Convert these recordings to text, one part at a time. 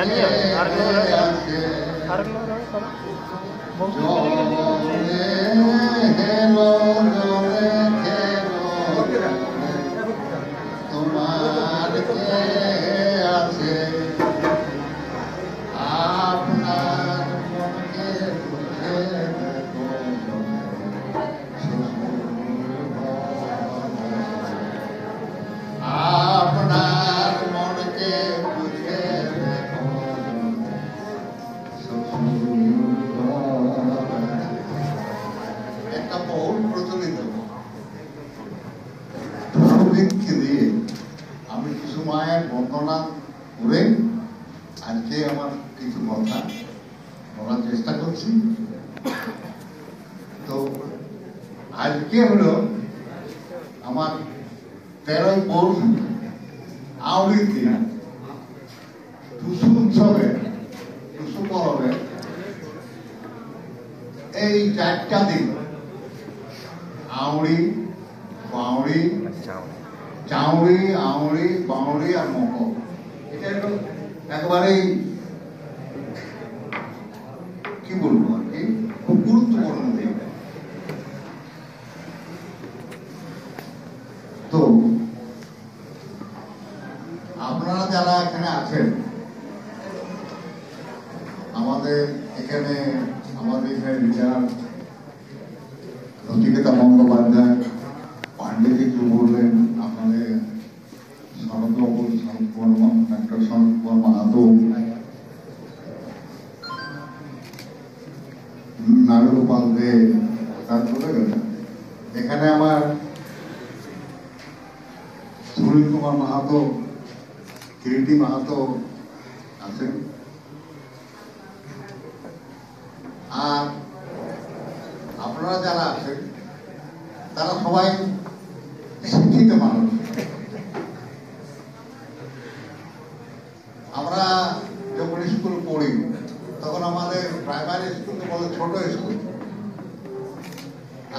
জানিয়ে আরেকগুলো আমি কিছু মায়ের বন্দনা করে আজকে আমার কিছু কথা বলার চেষ্টা করছি। তো আজকে হলো আমার 13ই পৌষ আউড়িতে টুসু উৎসবে টুসু পরবে এই 4টা দিন আউড়ি বাউড়ি চাউড়ি আউড়ি বাউড়ি আর মকর, এটা একটু একেবারেই কি বলবো আর কি খুব গুরুত্বপূর্ণ দিন। তো আপনারা যারা এখানে আছেন, আমাদের এখানে রিটার নচিকেতা বন্দ্যোপাধ্যায়, পান্ডেজি বললেন, আপনাদের শরৎবাবু, ডাক্তার শরৎ কুমার মাহাতো, নারুগোপাল দে, তারপরে এখানে আমার সুনীল কুমার মাহাতো, কিরিটি মাহাতো আছেন। আর আপনারা যারা আছেন তারা সবাই শিক্ষিত মানুষ। আমরা যখন স্কুল পড়ি তখন আমাদের প্রাইমারি স্কুলকে বলে ছোট স্কুল,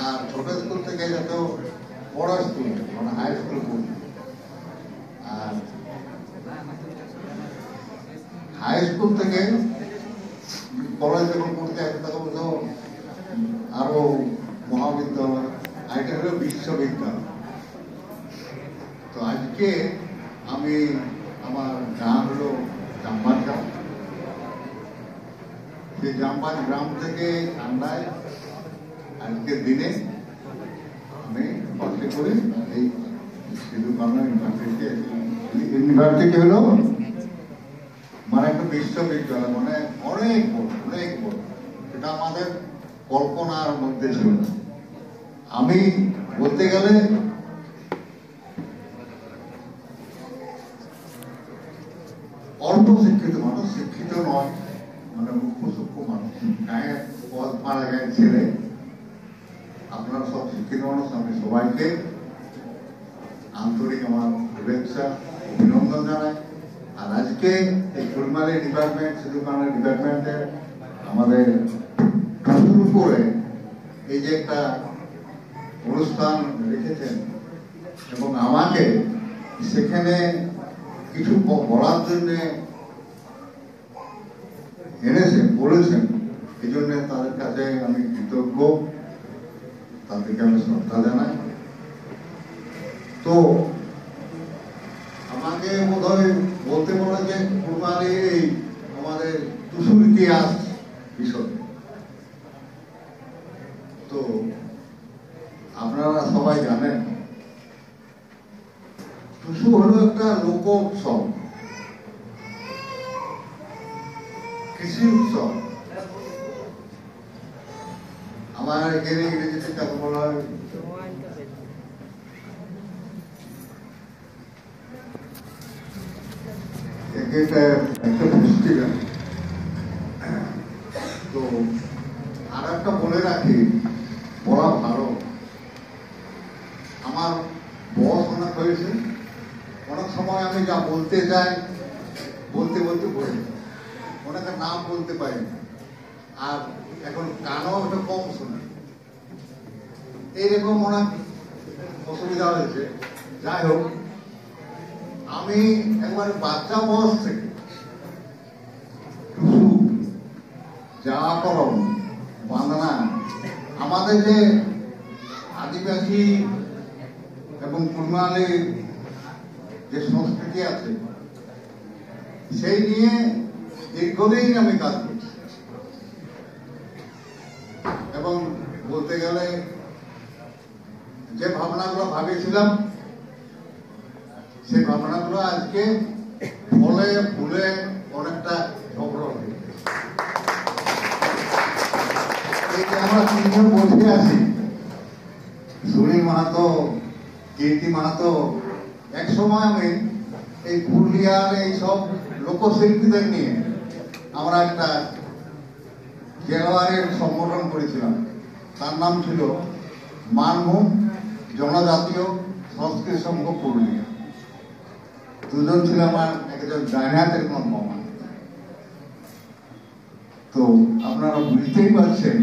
আর ছোট স্কুল থেকে যত বড় স্কুল মানে হাই স্কুল পড়ি। আর হাই স্কুল থেকে কলেজ যখন পড়তে আসে তখন তো আরো মহাবিদ্যালয়, আর এটা হলো বিশ্ববিদ্যালয়। তো আজকে আমি আমার গান হলো জামবাজ গ্রাম, সেই জামবাজ গ্রাম থেকে ঠান্ডায় আজকের দিনে আমি বাসে করে এই সিধু কানু ইউনিভার্সিটি হলো মানে একটা বিশ্ববিদ্যালয়, মানে অনেক বড় অনেক বড়, এটা আমাদের কল্পনার মধ্যে ছিল না। আমি বলতে গেলে অল্প শিক্ষিত মানুষ, শিক্ষিত নয়, মানে মুখ্য সূক্ষ্ম মানুষ, গায়ে পথ মারা গায়ে ছেলে। আপনারা সব শিক্ষিত মানুষ, আমি সবাইকে আন্তরিক আমার শুভেচ্ছা অভিনন্দন জানাই। আর আজকে এই ফুলমারি ডিপার্টমেন্ট, সিধু কানু ডিপার্টমেন্টের আমাদের শুরু করে এই যে একটা অনুষ্ঠান রেখেছেন এবং আমাকে সেখানে কিছু বলার জন্য এনেছেন, বলেছেন, এই জন্য তাদের কাছে আমি কৃতজ্ঞ, তাদেরকে আমি শ্রদ্ধা জানাই। তো আমাকে বোধহয় বলতে বলে যে ফুলমারি আমাদের টুসুর ইতিহাস বিষয়। তো আপনারা সবাই জানেন টুসু হলো একটা লোক উৎসব, কৃষি উৎসব। আমার এখানে ইংরেজিতে কাকে বলা হয় একটা ফেস্টিভ্যাল। তো আর একটা বলে রাখি, বলা ভালো, আমার বয়স অনেক হয়েছে, অনেক সময় আমি যা বলতে চাই বলতে বলতে বলি, অনেকে নাম বলতে পারি না, আর এখন গানও একটু কম শুনে, এইরকম অনেক অসুবিধা হয়েছে। যাই হোক, আমি একবার বাচ্চা বয়স থেকে ব্যাকরণ, বাংলা, আমাদের যে আদিবাসী এবং কুড়মালি যে সংস্কৃতি আছে সেই নিয়ে দীর্ঘদিন আমি কাজ করছি এবং বলতে গেলে যে ভাবনাগুলো ভাবিয়েছিলাম সেই ভাবনাগুলো আজকে ফলে ফুলে অনেকটা ঝগড়া হয়ে গেছে। এই যে আমরা তিনজন বসে আছি, সুনীল মাহাতো, কীর্তি মাহাতো, এক সময় আমি এই পুরুলিয়ার এই সব লোকশিল্পীদের নিয়ে আমরা একটা খেলোয়াড়ের সংগঠন করেছিলাম। তার নাম ছিল মানভূম জনজাতীয় সংস্কৃতি সংঘ পুরুলিয়া। দুজন ছিল আমার, একজন ডাইনাতের কোন প্রমাণ। তো আপনারা বুঝতেই পারছেন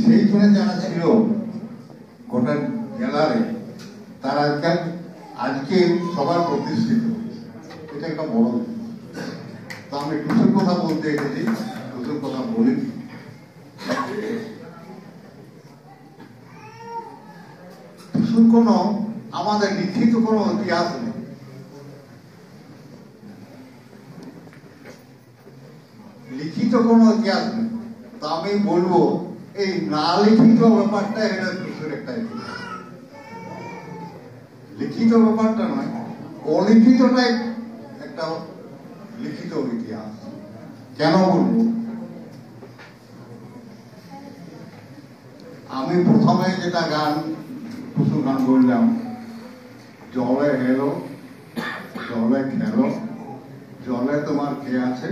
সেইখানে যারা ছিল গোটা জেলারে তারা আজকে সবার প্রতিষ্ঠিত হয়েছে। এটা একটা বড়। তো আমি টুসুর কথা বলতে এসেছি, টুসুর কথা বলি। টুসুর কোনো আমাদের লিখিত কোনো ইতিহাস নেই। লিখিত কোনো ইতিহাস নেই। তো আমি বলবো এই না লিখিত ব্যাপারটা এটা টুসুর একটা ইতিহাস। লিখিত ব্যাপারটা নয়, অলিখিতটাই একটা লিখিত ইতিহাস। কেন বলবো? আমি প্রথমে যেটা গান টুসুর গান বললাম, জলে হেলো জলে খেলো, জলে তোমার কে আছে,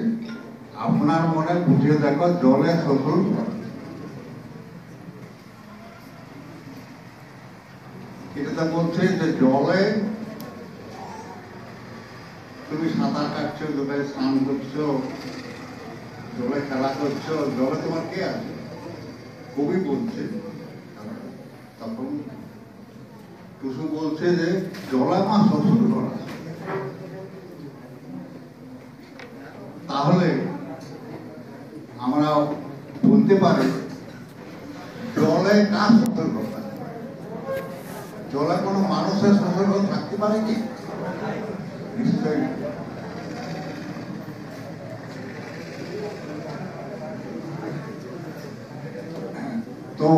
আপনার মনে বুঝে দেখো জলে শ্বশুর। এটা বলছে যে জলে তুমি সাঁতার কাটছো, জলে স্নান করছো, জলে খেলা করছো, জলে তোমার কে আছে। কবি বলছে, তখন টুসু বলছে যে জলে আমার শ্বশুর ঘর আছে। তাহলে আমরা বলতে পারি জলে কার শ্বশুর ঘর আছে? জলে কোনো মানুষের শ্বশুর ঘর থাকতে পারে কি? নিশ্চয়ই। তো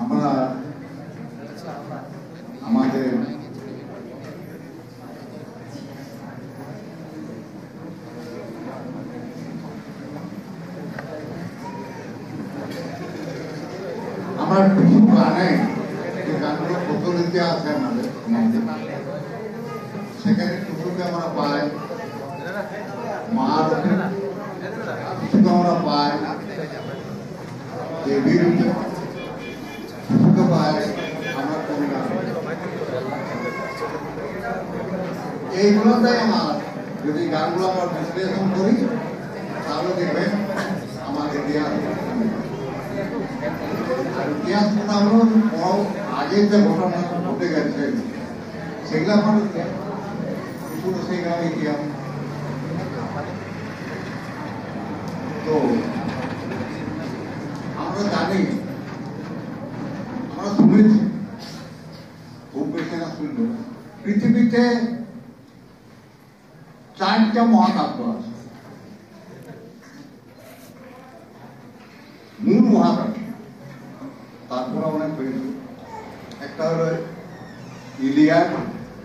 আমরা আমাদের আমরা কিছু গানে যে গানগুলো প্রচলিত আছে আমাদের সেখানে টুসুকে আমরা পাই, মার টুসুকে আমরা পাই, দেবীর টুসুকে পাই আমরা কোন গান। এইগুলোটাই আমার, যদি গানগুলো আমরা বিশ্লেষণ করি তাহলে দেখবেন আমার ইতিহাস। আর ইতিহাস কথা হলো আগের যে ঘটনা ঘটে গেছে সেগুলো আমার শুধু সেই গ্রামে ইতিহাস। তো আমরা জানি, আমরা শুনেছি, খুব বেশি না শুনলো, পৃথিবীতে 4টা মহাকাব্য আছে, মূল মহাকাব্য। তারপরে অনেক হয়েছে। একটা হলো ইলিয়াড,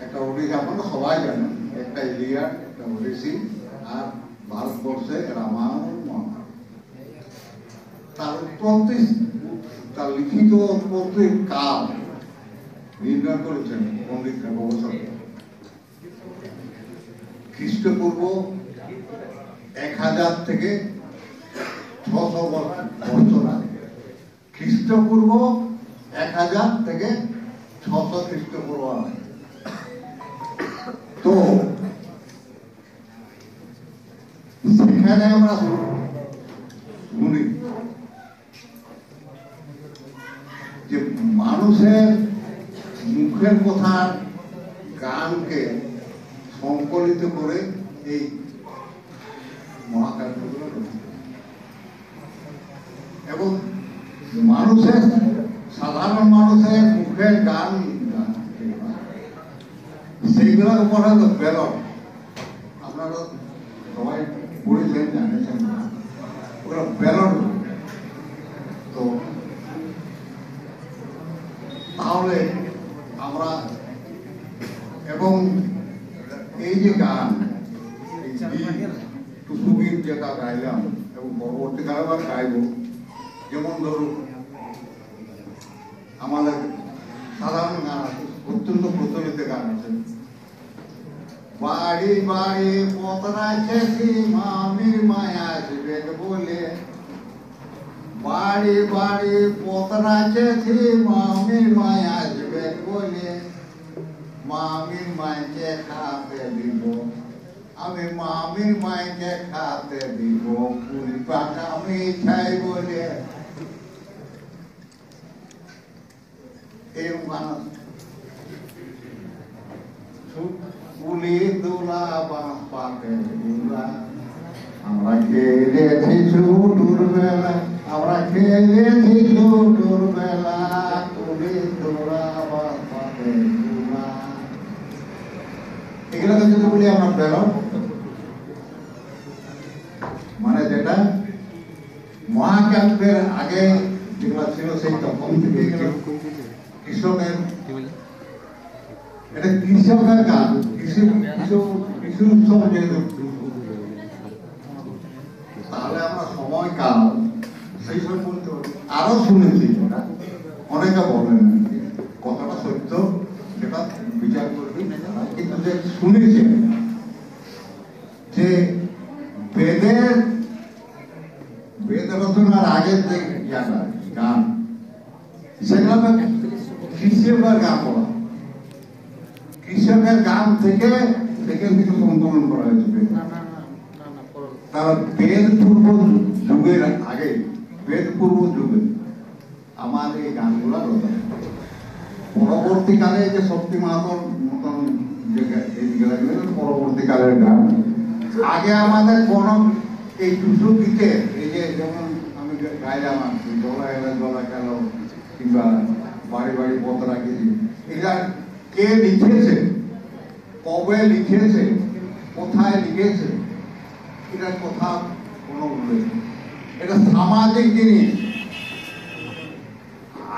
একটা ওডিসি, আপনারা সবাই জানেন। একটা ইলিয়াড, একটা ওডিসি, আর ভারতবর্ষে রামায়ণ মহাভারত। তার উৎপত্তি, তার লিখিত উৎপত্তির কাল নির্ণয় করেছেন পণ্ডিত গবেষক। খ্রিস্টপূর্ব 1000 থেকে 600 বছর আগে। খ্রিস্টপূর্ব 1000 থেকে 600 খ্রিস্টপূর্ব আগে। তো সেখানে আমরা শুনি যে মানুষের মুখের কথার গানকে সংকলিত করে এই মহাকাব্যগুলো রচিত। এবং মানুষের সাধারণ মানুষের মুখের গান সেইগুলোর উপর হয়তো ব্যালট আপনারা সবাই পড়েছেন জানেছেন ওগুলো ব্যালট। তো তাহলে আমরা এবং এই যে গান টুসুগীত যেটা গাইলাম এবং পরবর্তীকালে আবার গাইব, যেমন ধরুন আমাদের সাধারণ গান আছে, অত্যন্ত প্রচলিত গান আছে, বাড়ি বাড়ি পতরাছে মামির মায়া আসবে বলে, বাড়ি বাড়ি পতরাছে মামির মায়া আসবে বলে, মামির মাইকে খাতে দিব, আমি মামির মাইকে খাতে দিব, পুরি পাকা মিঠাই বলে। এই গান পুলি দুলা বাঁশ পাতে দুলা, আমরা খেয়েছি ছুটুর বেলা, আমরা খেয়েছি ছুটুর বেলা, পুলি দুলা বাঁশ পাতে দুলা। এগুলোকে যদি বলি আমরা ব্যালট, মানে যেটা মহাকাব্যের আগে যেগুলো ছিল সেই তখন থেকে কৃষকের, এটা কৃষকের গান, কৃষি উৎসব যেহেতু, তাহলে আমরা সময়কাল সেই সব বলতে পারি। আরো শুনেছি অনেকে বলেন কথাটা সত্য, সেটা বিচার করবি, কিন্তু যে শুনেছি যে বেদ রচনার আগের যে গান সেগুলো কৃষকের গান বলা, কৃষকের গান থেকে কিছু সংকলন করা হয়েছে। তারা বেদ পূর্ব যুগের আগে, বেদ পূর্ব যুগে আমার এই গানগুলা রচনা, পরবর্তীকালে যে শক্তি মাহাতোর মতন পরবর্তীকালের গান। আগে আমাদের কোন এই টুসু গীতে, এই যে যেমন আমি গাইলাম জলা এলো জলা গেল কিংবা বাড়ি বাড়ি পথ রাখেছি, এগুলা কে লিখেছে, কবে লিখেছে, কোথায় লিখেছে, এটার কথা কোনো উল্লেখ নেই। এটা সামাজিক জিনিস।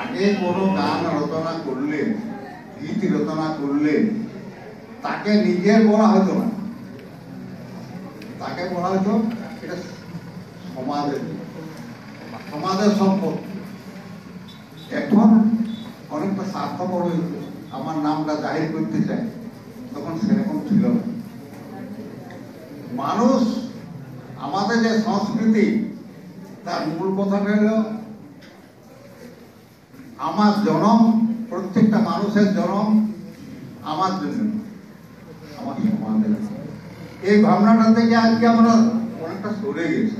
আগে কোনো গান রচনা করলে, গীত রচনা করলে তাকে নিজের বলা হতো না, তাকে বলা হতো এটা সমাজের সম্পত্তি। এখন অনেকটা স্বার্থপর হয়েছে, আমার নামটা জাহির করতে চাই, তখন সেরকম ছিল না। মানুষ, আমাদের যে সংস্কৃতি, তার মূল কথাটা হল আমার জনম, প্রত্যেকটা মানুষের জনম আমার জন্য, আমার সমাজের। এই ভাবনাটা থেকে আজকে আমরা অনেকটা সরে গেছি।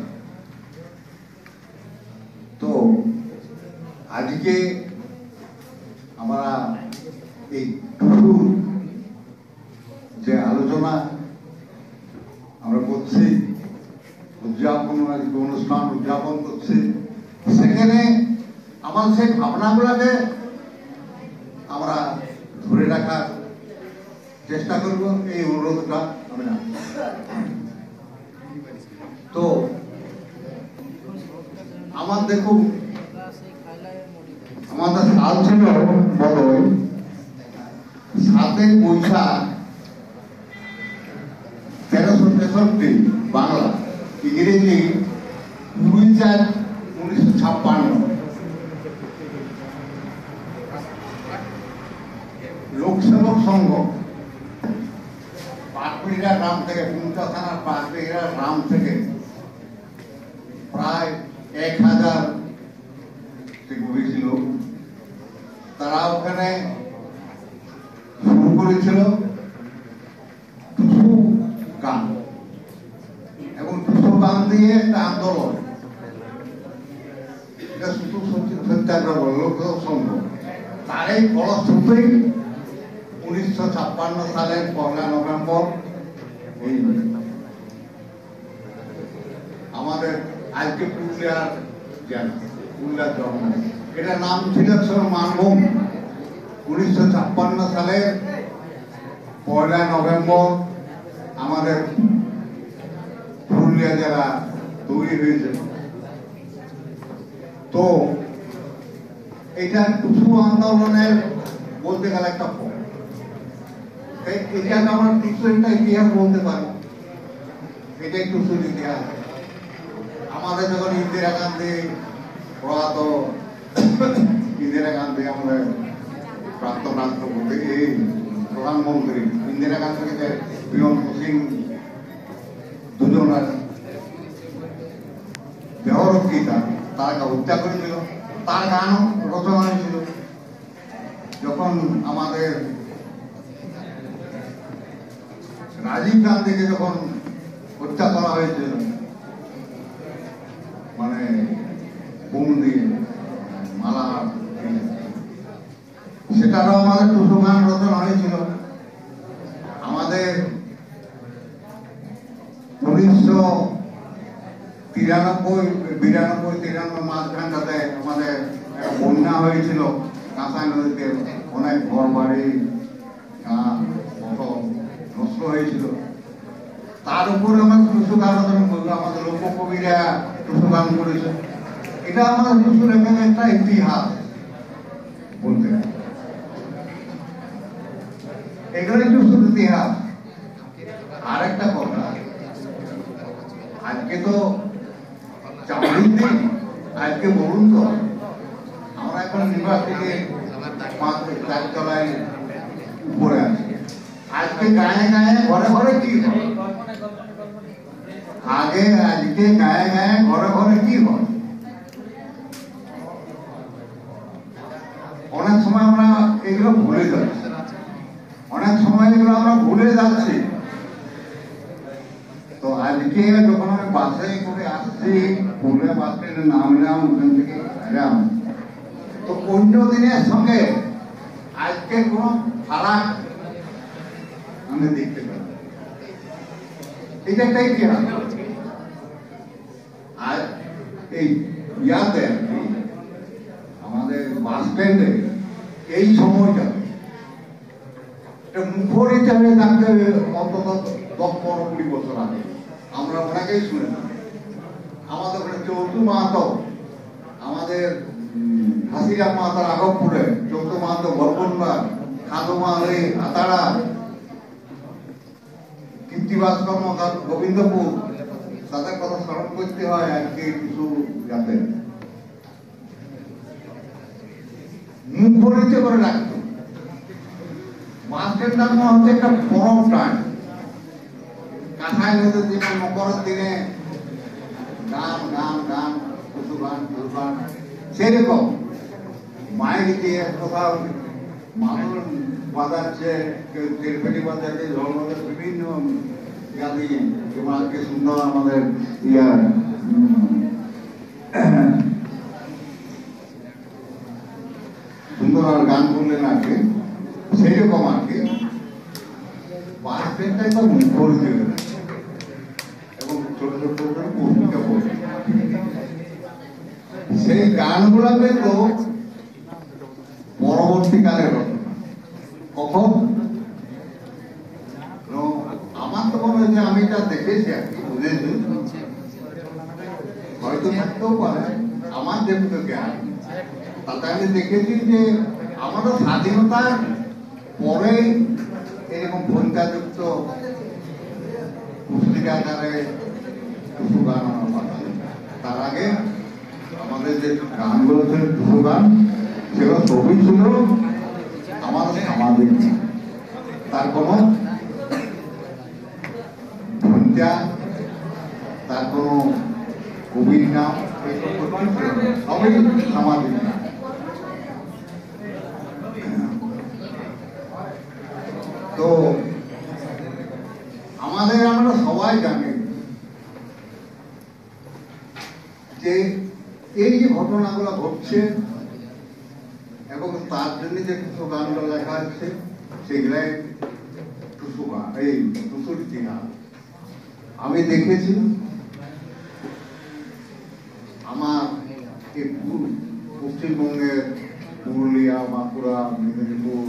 তো আজকে আমরা এই টুসুর যে আলোচনা আমরা করছি, অনুষ্ঠান উদযাপন করছি, সেখানে আমার সেই ভাবনাগুলোকে আমরা ধরে রাখার চেষ্টা করব, এই অনুরোধটা আমি রাখছি। তো আমার দেখুন, আমাদের সাল ছিল বড়ই 7 বৈশাখ 1363 বাংলা, ইংরেজি 20/4/1956। লোকসেবক সংঘ পাটপিড়া গ্রাম থেকে, পুঞ্চা থানার পাটপিড়া গ্রাম থেকে প্রায় 1000 ছিল। তারা ওখানে শুরু করেছিল টুসু গান, এবং টুসু গান দিয়ে একটা আন্দোলন, এটা শুধু সত্যাগ্রহ লোকসেবক সংঘ। তার এই ফলশ্রুতিই 1956 সালের 1 নভেম্বর এই আমাদের আজকে পুরুলিয়ার জেলা পুরুলিয়ার জন্ম। এটার নাম ছিল মানভূম। 1956 সালে 1 নভেম্বর আমাদের পুরুলিয়া জেলা তৈরি হয়েছে। তো এটা টুসু আন্দোলনের বলতে গেলে একটা ফল। এটাকে আমরা টুসুর একটা ইতিহাস বলতে পারি। এটাই টুসুর ইতিহাস। আমাদের যখন ইন্দিরা গান্ধী প্রয়াত ইন্দিরা গান্ধী আমাদের প্রাক্তন রাষ্ট্রপতি এই প্রধানমন্ত্রী ইন্দিরা গান্ধীকে বিমল সিং দুজনের দেহরক্ষিতা তারা হত্যা করেছিল, তার গান রচনা হয়েছিল। যখন আমাদের রাজীব গান্ধীকে যখন হত্যা করা হয়েছিল, মানে বোম দিয়ে মালা, সেটারও আমাদের টুসু গান রচনা হয়েছিল। আমাদের 1993 মাঝখানটাতে আমাদের বন্যা হয়েছিল কাঁসাই নদীতে, অনেক ঘর বাড়ি নষ্ট হয়েছিল। তার উপরে আমাদের টুসু গান রচনা করলো, আমাদের লোককবিরা টুসু গান করেছে। এটা আমাদের টুসুর একটা ইতিহাস বলতে, এগুলোই টুসুর ইতিহাস। আর একটা কথা, আজকে তো চাকরির দিন, আজকে বলুন তো আমরা এখন নিবাস থেকে 5 তলায় উপরে আছি। আজকে গায়ে গায়ে ঘরে ঘরে কি হয়? আজকে গায়ে গায়ে ঘরে ঘরে কি হয়? অনেক সময় আমরা এগুলো ভুলে যাচ্ছি, অনেক সময় এগুলো আমরা ভুলে যাচ্ছি। তো আজকে যখন আমি বাসে করে আসছি, পুরুলিয়া বাস স্ট্যান্ডে নামলাম, ওখান থেকে এলাম, তো অন্য দিনের সঙ্গে আজকে কোন ফারাক আমি দেখতে পাই। এটা একটা ইতিহাস। আর এই ইয়াতে আমাদের বাস স্ট্যান্ডে এই সময়টা মুখর হিসাবে থাকতে অন্তত 10-15-20 বছর আগে আমরা ওনাকেই শুনে না। আমাদের ওখানে চৌধু মাহাতো, আমাদের হাসিরাম মাহাতার আগমপুরে, চৌধু মাহাতো বরকন্ডা, খাদু মাহারি আতাড়া, কীর্তিভাস্কর মাহাত গোবিন্দপুর, তাদের কথা স্মরণ করতে হয় আজকে কিছু যাতে মুখ পরিচয় করে রাখতো। বাস স্ট্যান্ডটার হচ্ছে একটা পরম টাইম। কাঁসাই নদীর দিনে, মকরের দিনে গান গান গান, টুসু গান, টুসু গান, সেরকম মাইক দিয়ে কোথাও মানুষ বাজাচ্ছে, কেউ তেলপেটি বাজাচ্ছে, ঝড় বাজাচ্ছে, বিভিন্ন ইয়া দিয়ে। যেমন আজকে সুন্দর আমাদের সুন্দর আর গান করলেন আর কি, সেইরকম আর কি। বাস স্ট্যান্ডটাই তো মুখর দিয়ে এবং ছোট ছোট পত্রিকা পড়ে, সেই গানগুলাকে তো পরবর্তীকালে কখন আমার তো মনে হয়েছে, আমি যা দেখেছি আর কি, বুঝেছি, হয়তো থাকতেও পারে আমার যেটুকু জ্ঞান, তাতে আমি দেখেছি যে আমাদের স্বাধীনতার পরে এরকম ভূমিকাযুক্ত পুস্তিকা আকারে টুসু গান আমরা পাচ্ছি। তার আগে আমাদের যে গানগুলো ছিল টুসু গান, সেগুলো সবই ছিল আমাদের সামাজিক, তার কোনো ভূমিকা, তার কোনো কবির নাম, সবই সামাজিক নাম। তো আমাদের, আমরা সবাই জানি যে এই যে ঘটনাগুলো ঘটছে এবং তার জন্য যে কিছু গানগুলো লেখা হচ্ছে, সেগুলাই টুসু গান, এই টুসুর ইতিহাস। আমি দেখেছি আমার আজকে পশ্চিমবঙ্গের পুরুলিয়া, বাঁকুড়া, মেদিনীপুর,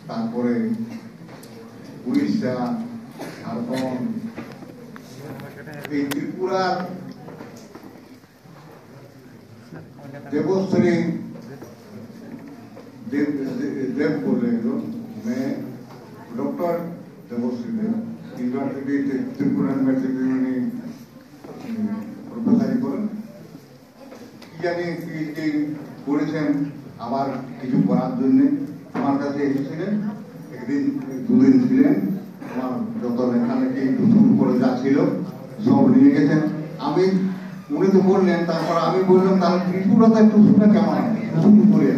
তারপরে উড়িষ্যা, ঝাড়খণ্ড, এই ত্রিপুরার देवश्री देव बोल रहे हो। मैं डॉक्टर देवश्री देव यूनिवर्सिटी त्रिपुरा यूनिवर्सिटी में প্রফেসরি করেন। কি জানি পিএইচডি করেছেন, আবার কিছু করার জন্য আমার কাছে এসেছিলেন, একদিন দুদিন ছিলেন। আমার যত এখানে কি টুসুন করে যা ছিল সব নিয়ে গেছেন। আমি উনি তো বললেন, তারপর আমি বললাম তাহলে ত্রিপুরাতে টুসুনটা কেমন টুসুন করে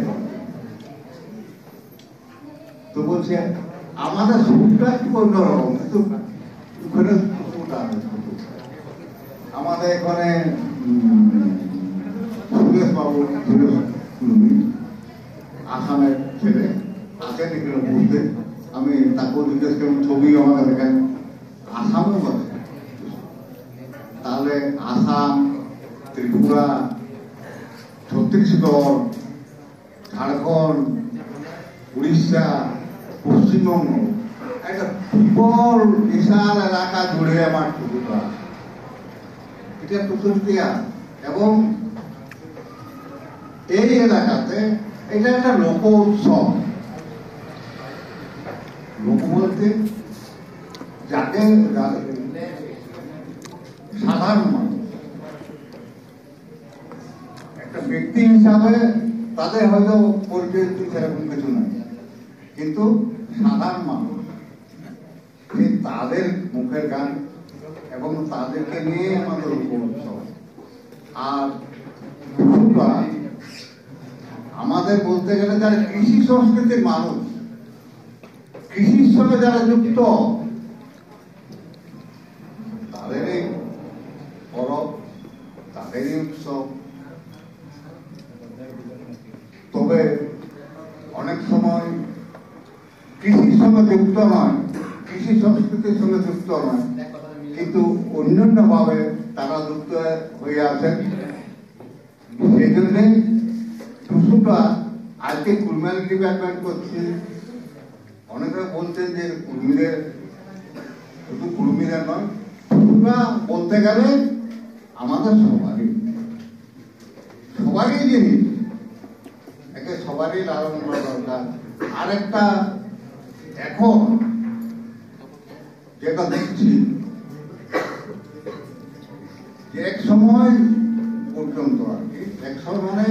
তো বলছে আমাদের সুরটা একটু অন্যরকম, কিন্তু ওখানে আমাদের এখানে সুরেশ বাবু, আসামের ছেলে আছেন এখানে বুঝতে, আমি তাকেও জিজ্ঞেস করলাম, ছবি আমাকে দেখেন আসামেও আছে। তাহলে আসাম, ত্রিপুরা, ছত্তিশগড়, ঝাড়খণ্ড, উড়িষ্যা, পশ্চিমবঙ্গ, একটা বিপুল বিশাল এলাকা জুড়ে আমার টুসুটা, এটা টুসুটিয়া। এবং এই এলাকাতে এটা একটা লোক উৎসব। লোক বলতে যাকে সাধারণ মানুষ, একটা ব্যক্তি হিসাবে তাদের হয়তো পরিচয় সেরকম কিছু নাই, কিন্তু সাধারণ মানুষ তাদের মুখের গান এবং তাদেরকে নিয়ে আমাদের উৎসব। আর আমাদের বলতে গেলে যারা কৃষি সংস্কৃতির মানুষ, কৃষির সঙ্গে যারা যুক্ত, তাদেরই পরব, তাদেরই উৎসব। তবে অনেক সময় কৃষির সঙ্গে যুক্ত নয়, কৃষি সংস্কৃতির সঙ্গে যুক্ত নয়, কিন্তু অন্যান্য ভাবে তারা যুক্ত হয়ে আছেন। সেই জন্যে টুসুটা আজকে কুলম্যান ডিপার্টমেন্ট করছে। অনেকে বলছেন যে কুর্মীদের, শুধু কুর্মীদের নয়, টুসুটা বলতে গেলে আমাদের সবারই জিনিস, একে সবারই লালন করা দরকার। আরেকটা এখন যেটা দেখছি যে এক সময় পর্যন্ত আর কি, এক সময় মানে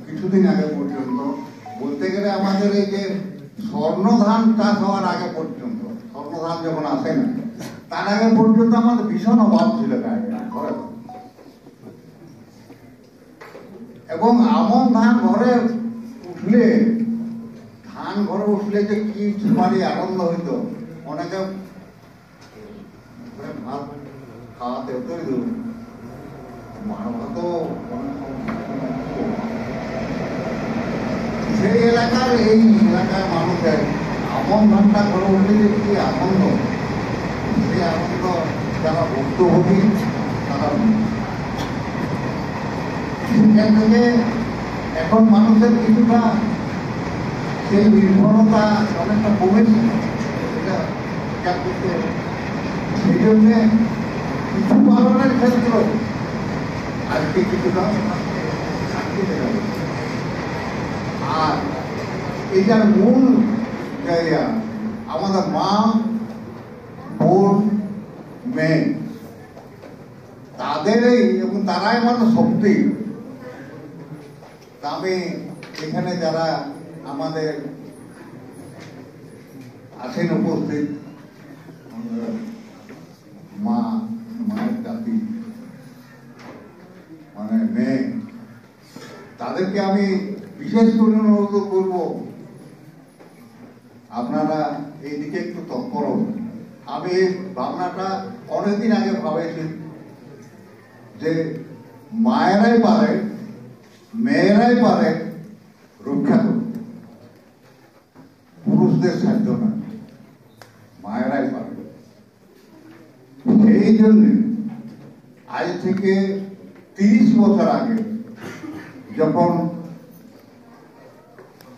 কিছুদিন আগে পর্যন্ত বলতে গেলে আমাদের এই যে স্বর্ণ ধান চাষ হওয়ার আগে পর্যন্ত, স্বর্ণ ধান যখন আসে না তার আগে পর্যন্ত আমাদের ভীষণ অভাব ছিল ঘরে। এবং আমন ধান ঘরে উঠলে, ধান ঘরে উঠলে যে কি সুপারি আনন্দ হইতো। অনেকে ভাত খাওয়াতে হতো, সেই এলাকার, এই এলাকার মানুষের আমন ধানটা ঘরে উঠলে যে কি আনন্দ, সেই আনন্দ যারা ভুক্তভোগী তারা সেখান থেকে এখন মানুষের কিছুটা সেই নির্ভরতা অনেকটা কমেছে। সেই জন্য কিছু পালনের ক্ষেত্র আজকে কিছুটা শান্তি দেখা যাচ্ছে। আর এটার মূল জায়গা আমাদের মা, বোন, মেয়ে, তাদেরই, এবং তারাই আমাদের শক্তি। আমি এখানে যারা আমাদের আছেন উপস্থিত, মায়ের জাতি মানে মেয়ে, তাদেরকে আমি বিশেষ করে অনুরোধ করব, আপনারা এইদিকে একটু তৎপর হন। আমি এই ভাবনাটা অনেকদিন আগে ভাবেছি যে মায়েরাই পারে, মেয়েরাই পারে রক্ষা করতে, পুরুষদের সাধ্য না, মায়েরাই পারে। সেই জন্য আজ থেকে 30 বছর আগে যখন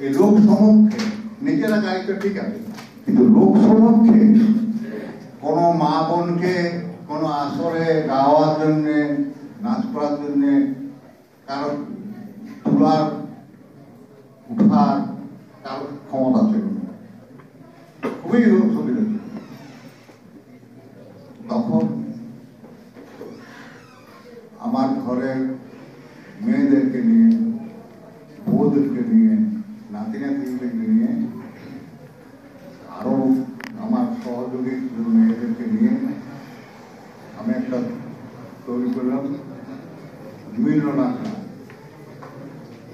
এই লোক সমক্ষে নিজেরা গাইতে ঠিক আছে, কিন্তু লোক সমক্ষে কোনো মা বোনকে কোনো আসরে গাওয়ার জন্যে, নাচ করার জন্যে, কারো তোলার উঠার কারো ক্ষমতা ছিল না, খুবই অসুবিধা ছিল। তখন আমার ঘরের মেয়েদেরকে নিয়ে, বউদেরকে নিয়ে, নাতি নাতিদেরকে নিয়ে, আরো আমার সহযোগী মেয়েদেরকে নিয়ে আমি একটা তৈরি করলাম মিলনাখড়া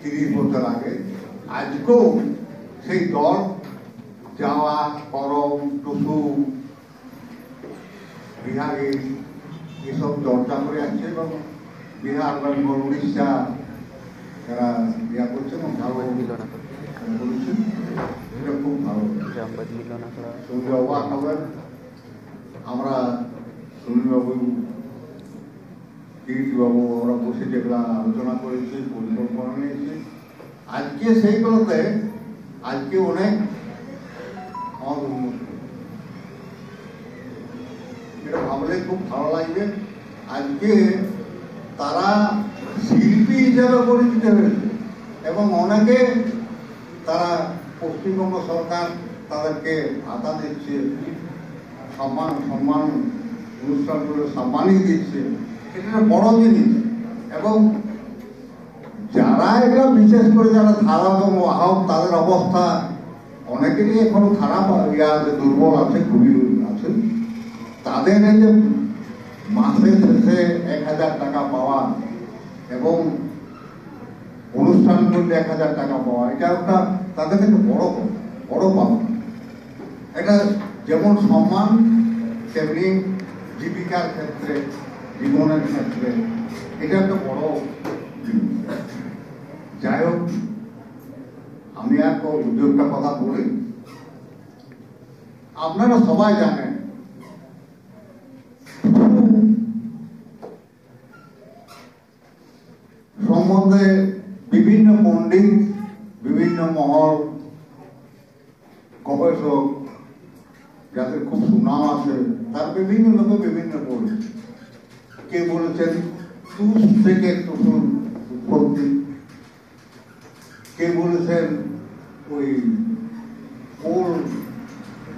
30 বছর আগে। আজকেও সেই দল যাওয়া, করম, টুসু, বিহারি এসব চর্চা করে আসছে এবং বিহার, বেঙ্গল, উড়িষ্যা এরা ইয়া করছে এবং ভালো বলছেন, এটা খুব ভালো। সঙ্গে অবাক হবেন, আমরা সুনীলবাবু, কীর্তিবাবু, আমরা বসে যেগুলা আলোচনা করেছি, পরিকল্পনা নিয়েছি, আজকে সেইগুলোতে আজকে অনেক আমার উন্নতি, এটা ভাবলে খুব ভালো লাগবে। আজকে তারা শিল্পী হিসেবে পরিচিত হয়েছে এবং অনেকে তারা পশ্চিমবঙ্গ সরকার তাদেরকে ভাতা দিচ্ছে, সম্মান অনুষ্ঠানগুলো সম্মানই দিচ্ছে, এটা বড় জিনিস। এবং যারা এগুলো বিশেষ করে যারা ধারক এবং বাহক, তাদের অবস্থা অনেকেরই এখনো খারাপ আছে, দুর্বল আছে, খুবই আছে। তাদের এই যে মাসে শেষে 1000 টাকা পাওয়া এবং অনুষ্ঠান করলে 1000 টাকা পাওয়া, এটা একটা তাদের কাছে বড় পাওয়া। এটা যেমন সম্মান, তেমনি জীবিকার ক্ষেত্রে, জীবনের ক্ষেত্রে এটা একটা বড় জিনিস। যাই হোক, আমি আর উদ্যোগটা কথা বলি। আপনারা সবাই জানেন সম্বন্ধে বিভিন্ন পণ্ডিত, বিভিন্ন মহল, গবেষক যাদের খুব সুনাম আছে, তার বিভিন্ন লোকে বিভিন্ন বলেছে। কে বলেছেন তুষ থেকে টুসুর উৎপত্তি, কে বলেছেন ওই কোল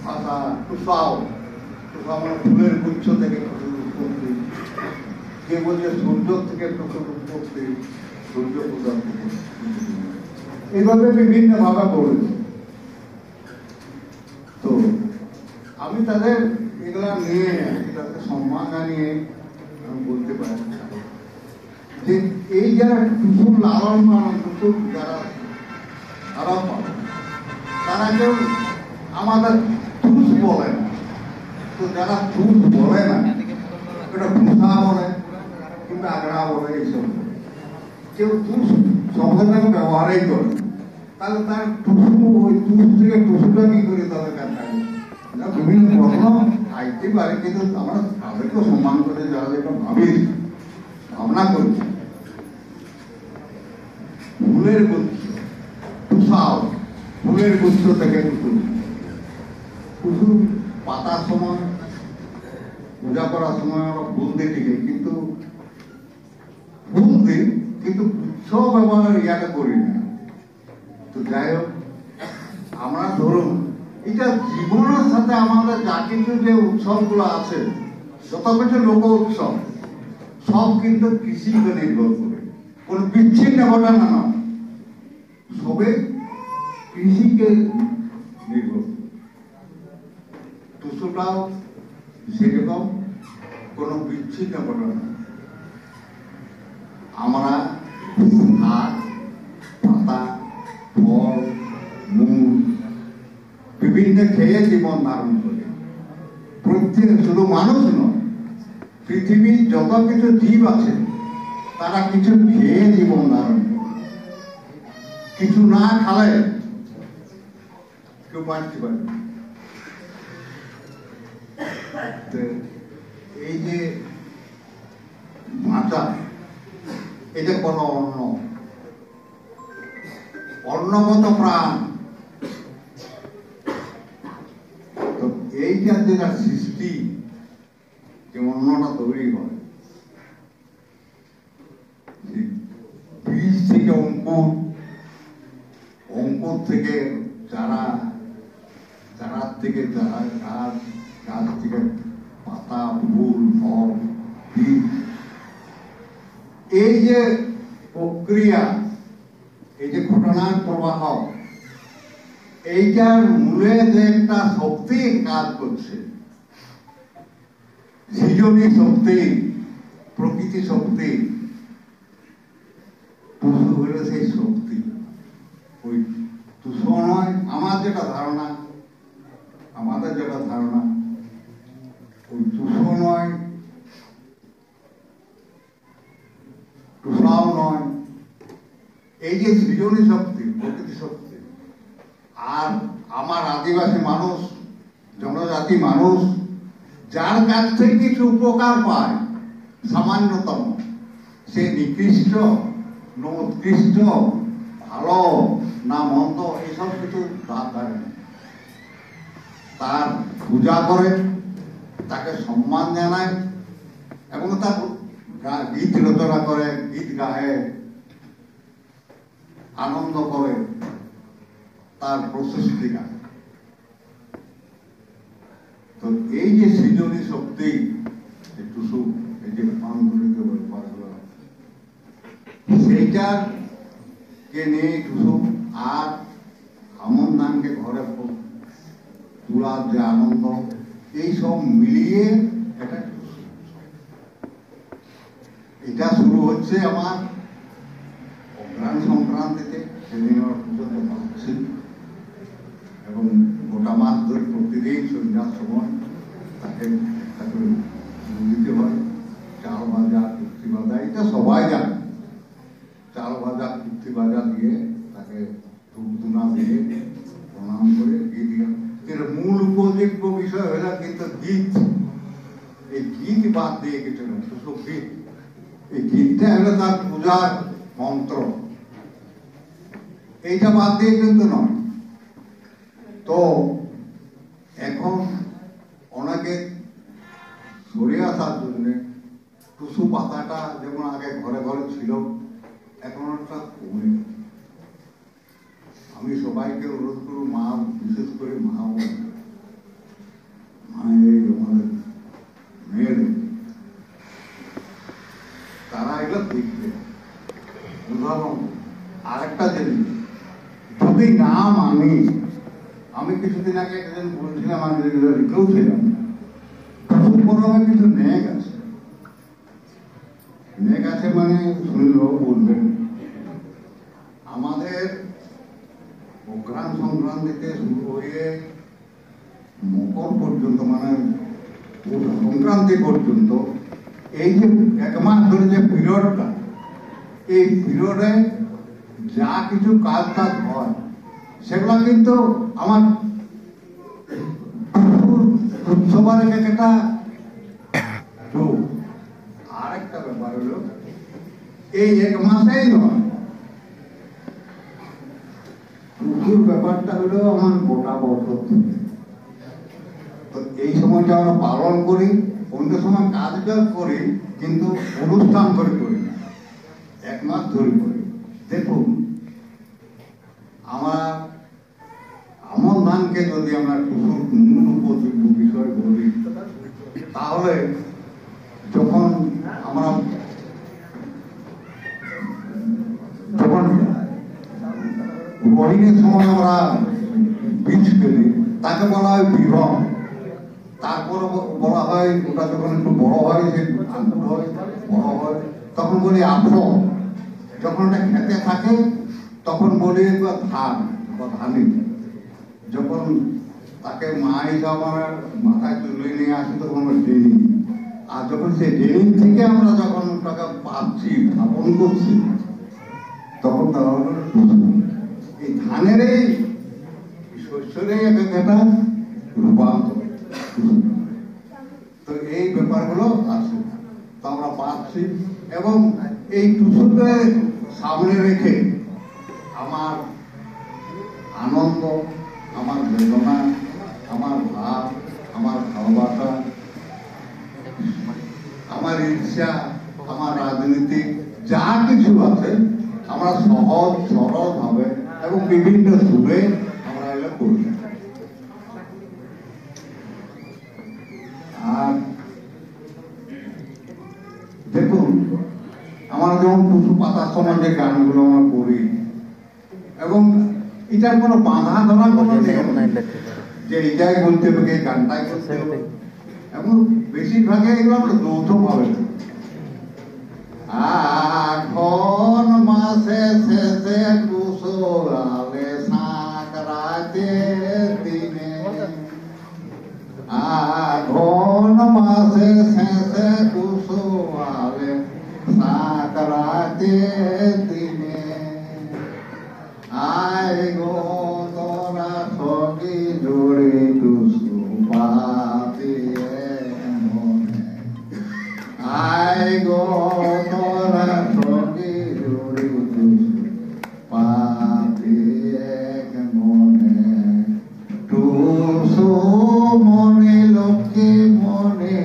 ভাষা টুসাও, মানে ফুলের গুচ্ছ থেকে টুসুর উৎপত্তি, কে বলছে সূর্য থেকে টুসুর উৎপত্তি, সূর্য পূজা থেকে। এইভাবে বিভিন্ন ভাবে বলেছে। তো আমি তাদের এগুলা নিয়ে তাদের সম্মান জানিয়ে আমি বলতে পারি যে এই যারা টুসুর লালন পালন, টুসুর যারা তারা কেউ আমাদের টুস বলে না। তো যারা টুস বলে না, এটা ভূষা বলে কিংবা আগড়া বলে, এইসব কেউ টুস শব্দটা ব্যবহারই করে, তাহলে তার টুসু, ওই টুস থেকে টুসুটা কি করে তাদের কাছে বিভিন্ন প্রশ্ন আইতে পারে। কিন্তু আমরা তাদেরকেও সম্মান করে যারা যেটা ভাবনা করছি। ফুলের গুচ্ছ, টুসাও, ফুলের গুচ্ছ থেকে টুসু পাতার সময়, পূজা করার সময় আমরা ফুল দিই ঠিকই, কিন্তু ফুল দিই কিন্তু গুচ্ছ ব্যবহার ইয়াটা করি না। তো যাই হোক, আমরা ধরুন এটা জীবনের সাথে আমাদের যা কিছু যে উৎসবগুলো আছে, যত কিছু লোক উৎসব, সব কিন্তু কৃষিকে নির্ভর করে, কোন বিচ্ছিন্ন ঘটনা না, সবে কৃষিকে নির্ভর করে। টুসুটাও সেরকম কোন বিচ্ছিন্ন ঘটনা। আমরা শাক, পাতা, ফল, মূল বিভিন্ন খেয়ে জীবন ধারণ করে। প্রত্যেক শুধু মানুষ নয়, পৃথিবীর যত কিছু জীব আছে তারা কিছু খেয়ে জীবন ধারণ করে। কিছু না খালে কেউ বাঁচতে পারে। এই যে বাঁচা, এটা কোনো অন্ন, অন্নগত প্রাণ। তো এইটার যেটা সৃষ্টি, যে অন্নটা তৈরি হয় বীজ থেকে অঙ্কুর, অঙ্কুর থেকে চারা, চারার থেকে চারা, গাছ, গাছ থেকে পাতা, ফুল, ফল, বীজ। এই যে প্রক্রিয়া, এই যে ঘটনার প্রবাহ, এইটার মূলে যে একটা শক্তি কাজ করছে, সৃজনী শক্তি, প্রকৃতি শক্তি, টুসু হলো সেই শক্তি। ওই টুসু নয়, আমার যেটা ধারণা, আমাদের যেটা ধারণা, ওই টুসু নয়, টুসাও নয়, এই যে সৃজনী শক্তি, প্রকৃতি শক্তি। আর আমার আদিবাসী মানুষ, জনজাতি মানুষ, যার কাছ থেকে কিছু উপকার পায় সামান্যতম, সে নিকৃষ্ট না উৎকৃষ্ট, ভালো না মন্দ, এসব কিছু বাদ ধরে না। তার পূজা করে, তাকে সম্মান জানায় এবং তার গীত রচনা করে, গীত গায়ে, আনন্দ করে, তার প্রশস্তি গায়। তো এই যে সৃজনী শক্তি, একটু সুখ, এই যে আন্তরিক ব্যাপারগুলো, সেইটাকে নিয়ে টুসু আর আমন ধানকে ঘরে তোলার যে আনন্দ, এই সব মিলিয়ে একটা টুসু। এটা শুরু হচ্ছে আমার অগ্রাণ সংক্রান্তিতে, সেদিন আমার পুজোতে পাচ্ছি, এবং গোটা মাস ধরে প্রতিদিন সন্ধ্যার সময় তাকে দিতে হয় চাল ভাজা, কুর্তি ভাজা, এটা সবাই জানে। চাল ভাজা, কুর্তি ভাজা দিয়ে তাকে ধূপ ধুনা দিয়ে প্রণাম করে গীত গান। এর মূল উপযোগ্য বিষয় হলো কিন্তু গীত। এই গীত বাদ দিয়ে কিছু না, শুধু গীত। এই গীতটা হলো তার পূজার মন্ত্র, এইটা বাদ দিয়ে কিন্তু নয়। তো এখন অনেকে সরে আসার জন্য টুসু পাতাটা যেমন আগে ঘরে ঘরে ছিল, এখন একটা কমে। আমি সবাইকে অনুরোধ করব, মা, বিশেষ করে মা, এই আমাদের মেয়ের, তারা এগুলো দেখবে। উদাহরণ আরেকটা জিনিস, যদি না মানি, আমি কিছুদিন আগে একজন বলছিলাম, আমি লিখেও ছিলাম, কিছু নেক আছে। নেক আছে মানে শুনলেও বলবেন। আমাদের অগ্রাণ সংক্রান্তিতে শুরু হয়ে মকর পর্যন্ত, মানে সংক্রান্তি পর্যন্ত, এই যে এক মাস ধরে যে পিরিয়ডটা, এই পিরিয়ডে যা কিছু কাজ টাজ হয়, সেগুলো কিন্তু আমার উৎসবের একটা রূপ। আরেকটা ব্যাপার হলো, এই এক মাসেই নয়, টুসুর ব্যাপারটা হলো আমার গোটা বছর থেকে। তো এই সময়টা আমরা পালন করি, অন্য সময় কাজ করি, কিন্তু অনুষ্ঠান করে করি না, এক মাস ধরে করি। দেখুন, আমার আমন ধানকে যদি আমরা টুসুর মূল উপযোগ্য বিষয় বলি, তাহলে যখন আমরা রোহিণীর সময় আমরা বীজ ফেলি, তাকে বলা হয় বিহন। তারপর বলা হয়, ওটা যখন একটু বড় হয়, সে আঙ্কুর হয়, বড় হয়, তখন বলি আফর। যখন ওটা খেতে থাকে তখন বলি ধান বা ধানি। যখন তাকে মা হিসাবে মাথায় তুলে নিয়ে আসি, তখন আমরা ডেনি। আর যখন সে ডেনি থেকে আমরা যখন ওটাকে পাচ্ছি, স্থাপন করছি, তখন তারা হলো টুসু। এই ধানের এই শস্যের একটা রূপান্তর। তো এই ব্যাপারগুলো আছে, তো আমরা পাচ্ছি। এবং এই টুসুকে সামনে রেখে আমার আনন্দ, আমার বেদনা, আমার ভাব, আমার ভালোবাসা, আমার ইচ্ছা, আমার রাজনীতি যা কিছু আছে আমরা সহজ সরল ভাবে এবং বিভিন্ন সুরে আমরা এগুলো করি। আর দেখুন, আমরা যেমন টুসু পাতার সময় যে গানগুলো আমরা করি, এবং এটার কোনো বাধা ধরা কোনো নিয়ম নেই যে এইটাই বলতে হবে, এই গানটাই করতে হবে, এবং বেশিরভাগে এগুলো আমরা যৌথ ভাবে। আঘন মাসে শেষে কুশলালে সাঁকরাতের দিনে, আঘন মাসে শেষে কুশলালে সাঁকরাতের দিনে, আয় গো তোরা সঙ্গী জোড়ে টুসু পাতিয়ে মনে, আয় গো তোরা সঙ্গী জোড়ে টুসু পাতিয়ে মনে, টুসু মনে লক্ষ্মী মনে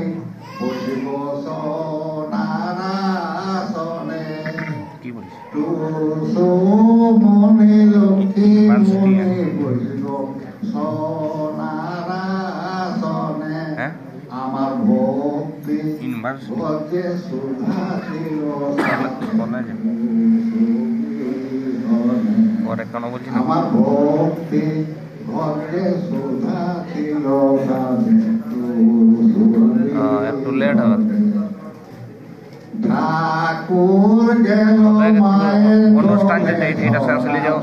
বসিব সোনারা সনে, টুসু মনে লক্ষ্মী মনে বসিব সোনারা সনে, আমার ভক্তি ভক্তি সুধা ছিল আমার ভক্তি ভক্তি সুধা ছিল একটু লেট হবে। ঠাকুর গেল মায়ের অনুষ্ঠান যেটা এটা শেষ হয়ে যাও।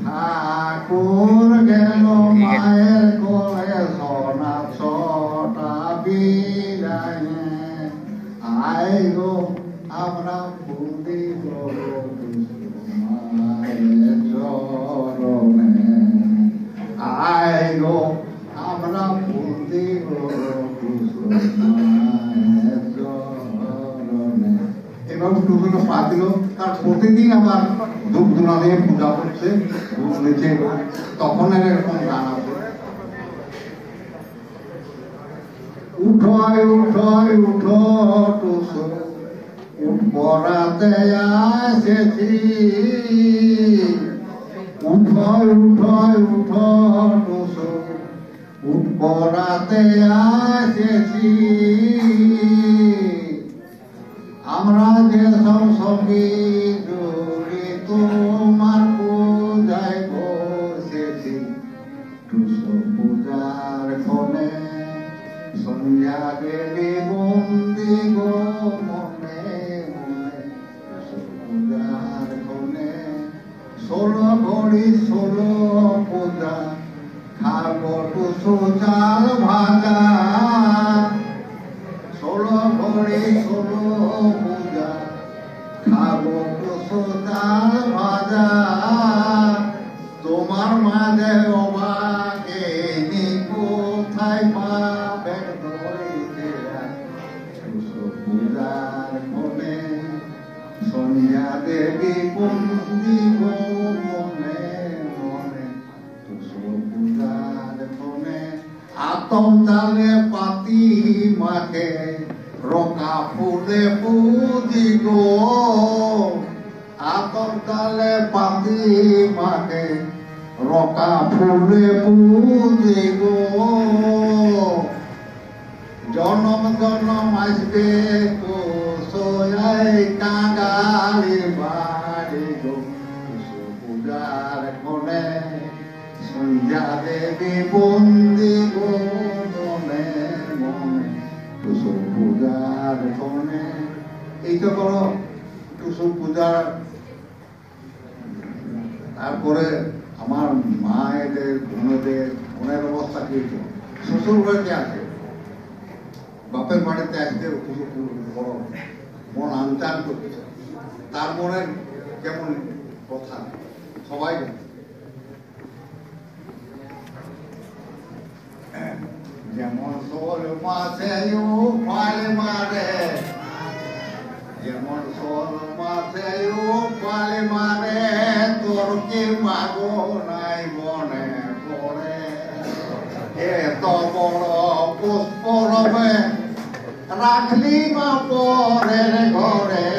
ঠাকুর গেল মায়ের কোলে সোনা ছোটা বিরায়ে, আয় গো আমরা বুদ্ধি করো মায়ের চরণে, আয় গো আমরা বুদ্ধি করো মায়ের চরণে। এভাবে টুকুনো পা দিল, কারণ প্রতিদিন আবার ধূপ ধুনা দিয়ে পূজা করছে, তখন এরকম গান আছে, উঠোয় উঠোয় উঠো টুসু উঠ পড়াতে আসেছি, উঠোয় উঠোয় উঠো টুসু উঠ পড়াতে আসেছি, আমরা যে সব সঙ্গী জুড়ে তোমার পূজায় বসেছি, টুসু পূজার কোণে সন্ধ্যা দেবী বন্দি গো মনে মনে, টুসু পূজার কোণে 16 ঘড়ি 16 পূজা, খাবো টুসু চাল ভাজা, 16 ঘড়ি 16 পূজা, খাবো টুসু চাল ভাজা, তোমার মাঝে অবাকে নি কোথায় পাবে দইরা, টুসু পূজার কোণে সন্ধ্যা দেবী বন্দি গো মনে মনে, টুসু পূজার কোণে আতম চালে পাতি মাকে রকা ফুলে পুজি গো, আতম চালে পাতি মাকে রকা ফুলে পুজি গো, জনম জনম আসবে কোসোয়াই কাঙালির বাড়ি গো, টুসু পূজার কোণে সন্ধ্যা দেবী বন্দি গো মনে মনে, টুসু পূজার কোণে। এইটা করো টুসু পূজার। তারপরে আমার মায়েদের বোনেদের মনের অবস্থা কি, শ্বশুর বাড়িতে আছে, বাপের বাড়িতে আসতে বড় মন আনচান করছে, তার মনের কেমন কথা সবাই জানে। যেমন শোল মাছে পালে মারে, যেমন শোল মাছে পালে মারে, তোর কি মাগো নাই বনে পড়ে। এত বড় পুষ্প রবে রাখলি মা পরের ঘরে,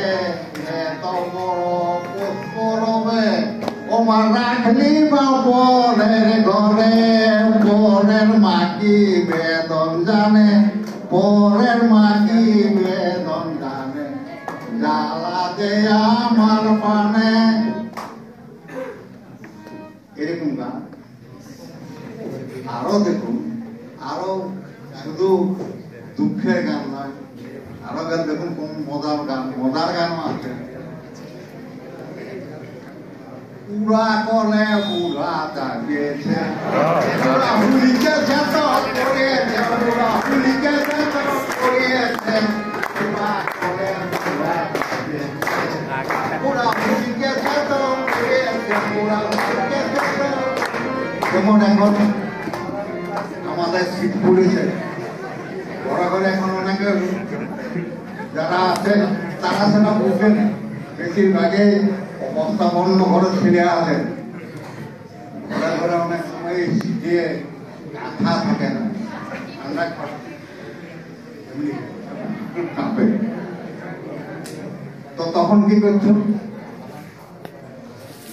এত বড় পুষ্প রবে ওমা রাখলি মা পরের ঘরে। পরের মাটি বেদন জানে, পরের মাটি বেদন জানে, জ্বালা দে আমার পানে। এরকম গান আরো দেখুন, আরো শুধু দুঃখের গান নয়, আরো গান দেখুন কোন মজার গানও আছে। পুরা কলে পুরা জাগিয়েছে, পুরা হুলিকে চেত করিয়েছে, পুরা হুলিকে চেত করিয়েছে, পুরা কলে পুরা জাগিয়েছে, পুরা হুলিকে চেত করিয়েছে, পুরা হুলিকে চেত। যেমন এখন আমাদের শীত পড়েছে, বড় করে এখন অনেকে যারা আছে তারা সেটা বুঝবেন, বেশিরভাগে অবস্থাপন্ন ঘরে ছেড়ে আছে। ঘরে ঘরে অনেক সময় শীতে কাঁথা থাকে না, ঠান্ডা কাঁপে, তো তখন কি করছো,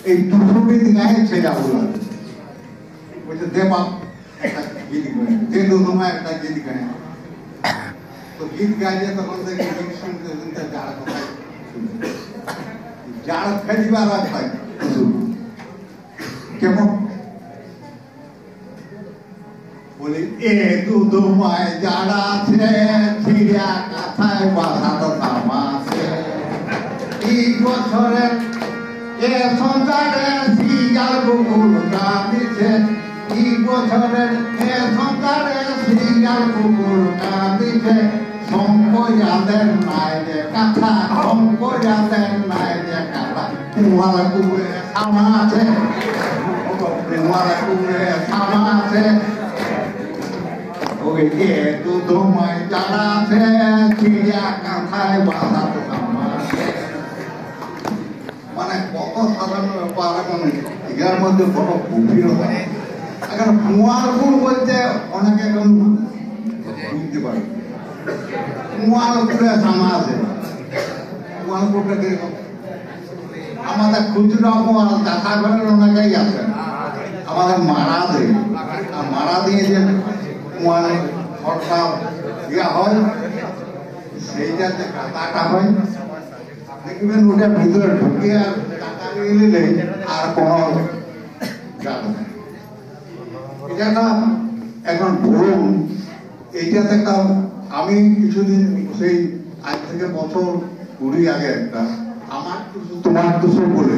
এই টুসুরির গায়ে ছেড়ে আগুলা বলছে দে বাপ একটা গীত গায়ে, দে দুধমা একটা গীত গায়ে। তো গীত গাইলে তখন থেকে গীত শুনতে শুনতে যার কথা যার ফেলিবার হয় কেমন বলি, এ দুধমায় যারা আছে ছিড়া কাঁথায় বাসাত থামাছে। এই বছরের এ সংসারে শিয়াল কুকুর কাঁদিছে, এই বছরের এ সংসারে শিয়াল কুকুর কাঁদিছে। সম্পয়াদের নাই যে কাঁথা, সম্পয়াদের নাই যে কাঁথা, কুয়ার কুকুরে থামা আছে, কুয়ার কুকুরে থামা আছে। ওই এ দুধমায় যারা আছে ছিড়া কাঁথায় বাসাত থামাছে। মানে কত সাধারণ ব্যাপার, এখন এর মধ্যে কত গভীরতা। এখন কুয়ার গুড় বলতে অনেকে এখন বুঝতে পারে, কুয়ার গুড়ে থামা আছে। কুয়ার গুড়টা কিরকম, আমাদের খুচরা কুয়ার দেখা ঘরের অনেকেই আছে, আমাদের মারা দেয়, আর মারা দিয়ে যে কুয়ার খড়টা দেওয়া হয় সেইটাতে কাটাটা হয়, দেখবেন ওটার ভিতরে ঢুকে আর টাকা নিয়ে নিলে আর কোনো এটা একটা এখন ধরুন এইটাতে একটা আমি কিছুদিন সেই আজ থেকে বছর 20 আগে একটা আমার টুসু তোমার টুসু বলে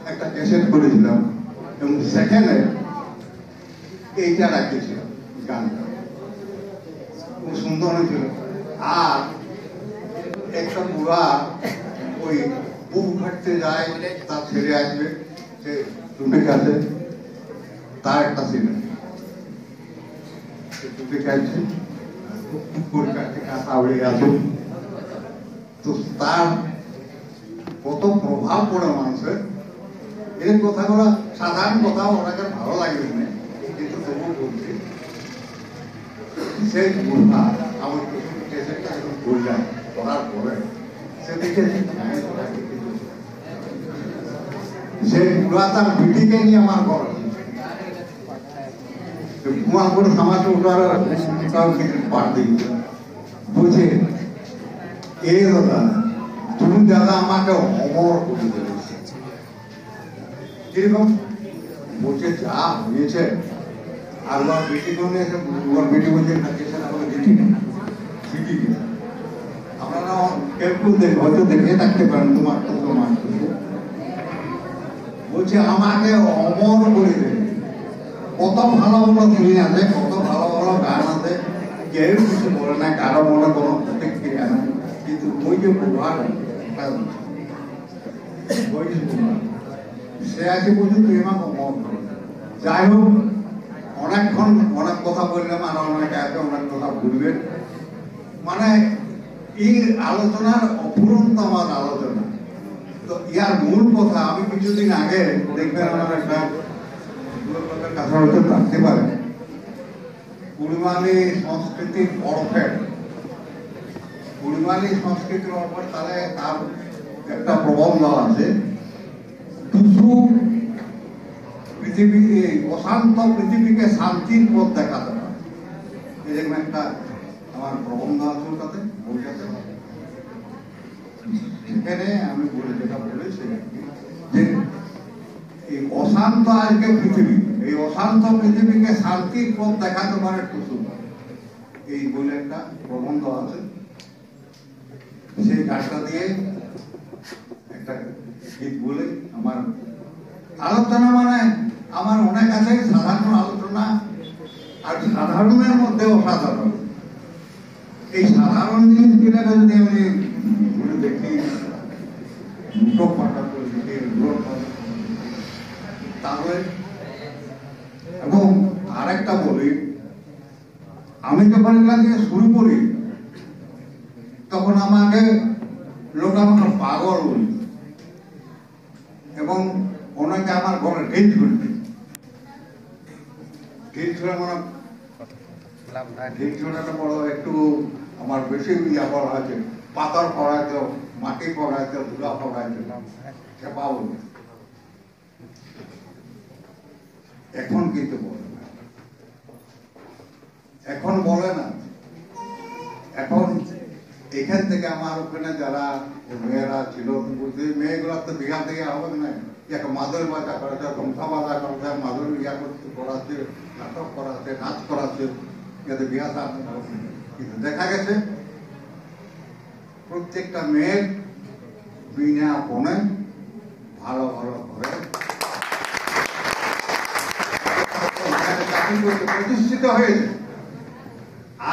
একটা ক্যাসেট করেছিলাম এবং সেখানে এইটা রাখিয়েছিলাম, গানটা খুব সুন্দর হয়েছিল। আর একটা বুড়া ওই বুক ফাটতে যায়, তার ছেড়ে আসবে, সে টুপি কাছে, তার একটা সিনে টুপি কাছে কুকুর কাছে কাঁথা উড়ে গেছে। তো তার কত প্রভাব পড়ে মানুষের, এই কথাগুলো সাধারণ কথা, ওনাকে ভালো লাগবে না কিন্তু তবুও বলছি। সেই বুড়া আমার ক্যাসেটটা যখন করলাম, করার পরে সে দেখেছি সেই বুড়া তার বিটিকে নিয়ে আমার ঘর কুয়া করে সমাজ উঠার পাঠ দিয়েছে। বুঝে এ দাদা তুমি দাদা আমাকে অমর করে দিয়েছে, কিরকম বলছে যা হয়েছে। আর ওর বেটিকে নিয়ে ওর বেটি বলছে আপনারা কেউ হয়তো দেখে থাকতে পারেন, তোমার তোমার বলছে আমাকে অমর করে দেবে। কত ভালো ভালো ফিল্ম আছে, কত ভালো ভালো গান আছে, কেউ কিছু বলে না, কারো মনে কোনো প্রতিক্রিয়া নেই, কিন্তু ওই যে প্রভাব সে আছে বলছে তুই আমাকে অমর করে। যাই হোক অনেকক্ষণ অনেক কথা বললাম, আর অনেক আছে অনেক কথা বলবেন। মানে এই আলোচনার অফুরন্ত আমার আলোচনা। তো ইয়ার মূল কথা, আমি কিছুদিন আগে দেখবেন আমার একটা লোকের কাছে হয়তো থাকতে পারে, কুড়িমালি সংস্কৃতির অর্থের, কুড়িমালি সংস্কৃতির অর্থের তাহলে তার একটা প্রবন্ধ আছে, টুসু পৃথিবী, অশান্ত পৃথিবীকে শান্তির পথ দেখাতে পারে। এরকম একটা আমার প্রবন্ধ আছে ওটাতে, বইটাতে। সেখানে আমি যেটা বলেছি যে এই অশান্ত আজকে পৃথিবী, এই অশান্ত পৃথিবীকে শান্তির পথ দেখাতে পারে টুসু, এই বলে একটা প্রবন্ধ আছে। সেই গানটা দিয়ে একটা গীত বলে আমার আলোচনা, মানে আমার অনেক আছে সাধারণ আলোচনা, আর সাধারণের মধ্যে অসাধারণ। এই সাধারণ জিনিসগুলোকে যদি আমি দেখি, দুটো পাটা করে দেখি, তাহলে, এবং আরেকটা বলি, আমি যখন এগুলা দিয়ে শুরু করি তখন আমাকে লোক আমাকে পাগল বলি, এবং ওনাকে আমার ঘরে ঢিল ছুটবে, ঢিল ছুড়ে মানে ঢিল ছুড়াটা বড় একটু আমার বেশি ইয়া করা আছে, পাথর পড়াইতে, মাটি পড়াইতে, ধুলা পড়াইতে, খেপা বলি। এখন কিন্তু বলে না, এখন বলে না। এখন এখান থেকে আমার ওখানে যারা মেয়েরা ছিল, মেয়েগুলা তো বিহার থেকে হবে না, একটা মাদুর বাজা করাচ্ছে, ধমসা বাজা করাচ্ছে, মাদুর ইয়া করতে করাচ্ছে, নাটক করাচ্ছে, নাচ করাচ্ছে, যাতে বিহা সাথ। কিন্তু দেখা গেছে প্রত্যেকটা মেয়ের বিনা পণে ভালো ভালো করে চাকরি করতে প্রতিষ্ঠিত হয়েছে।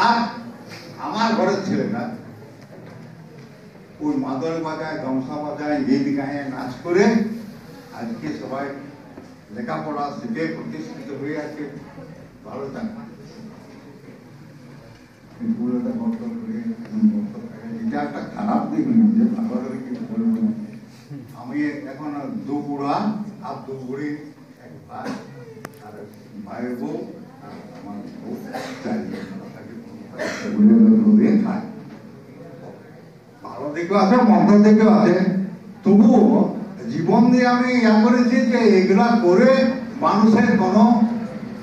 আর আমার ঘরের ছেলেটা ওই মাদল বাজায়, ধমসা বাজায়, গীত গায়ে, নাচ করে আজকে সবাই লেখাপড়া শিখে প্রতিষ্ঠিত হয়ে আছে, ভালো চাকরি। এটা একটা খারাপ দিক নয়, যে ভালো করে কিছু বলবো না। আমি এখন দু বুড়া আর দু বুড়ি, এক ভাই আর ভাইয়ের বউ আর আমার বউ, খায়। ভালো দিকেও আছে, মন্দ দিকেও আছে। তবুও জীবন দিয়ে আমি ইয়া করেছি যে এগুলা করে মানুষের কোনো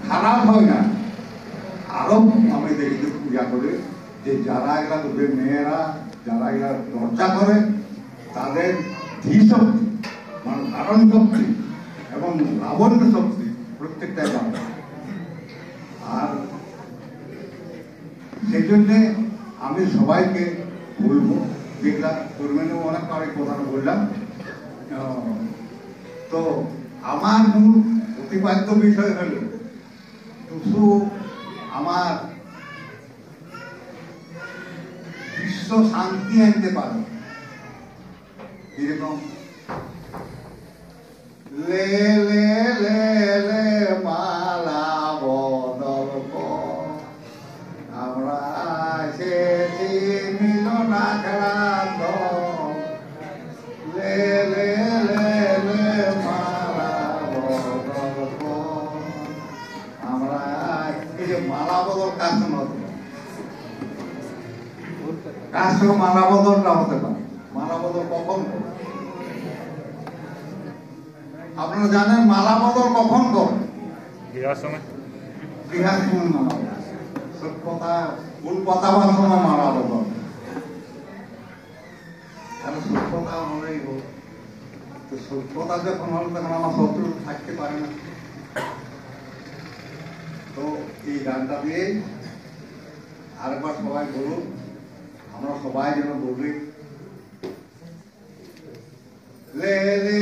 খারাপ হয় না। আরো আমি দেখি পূজা করে যে যারা এগুলা তোদের মেয়েরা যারা এগুলা চর্চা করে, তাদের ধী শক্তি, মানে ধারণ শক্তি এবং লাবণ্য শক্তি প্রত্যেকটাই বাড়ে। আর সেই জন্যে আমি সবাইকে বলবো, যেগুলা করবেন, অনেক অনেক কথা বললাম। তো আমার মূল প্রতিপাদ্য বিষয় হল টুসু আমার বিশ্ব শান্তি আনতে পারে। এরকম লে লে লে লে মালা বদল আমরা এসেছি মিলনা খেলার লে লে লে লে মালা বদল আমরা। এই যে মালা বদল কার সঙ্গে হতে পারে? কার সঙ্গে মালা বদলটা হতে পারে? মালা বদল কখন? আপনারা জানেন মালা বদল কখন করে? বিহার সময়। বিহার সময় মালা বদল, সত্যতা ভুল কথাবার সময় মালা বদল। আর সত্যতা হলেই হোক, তো সত্যতা যখন হল তখন আমার শত্রু থাকতে পারে না। তো এই গানটা দিয়ে আরেকবার সবাই বলুন, আমরা সবাই যেন বলি লে লে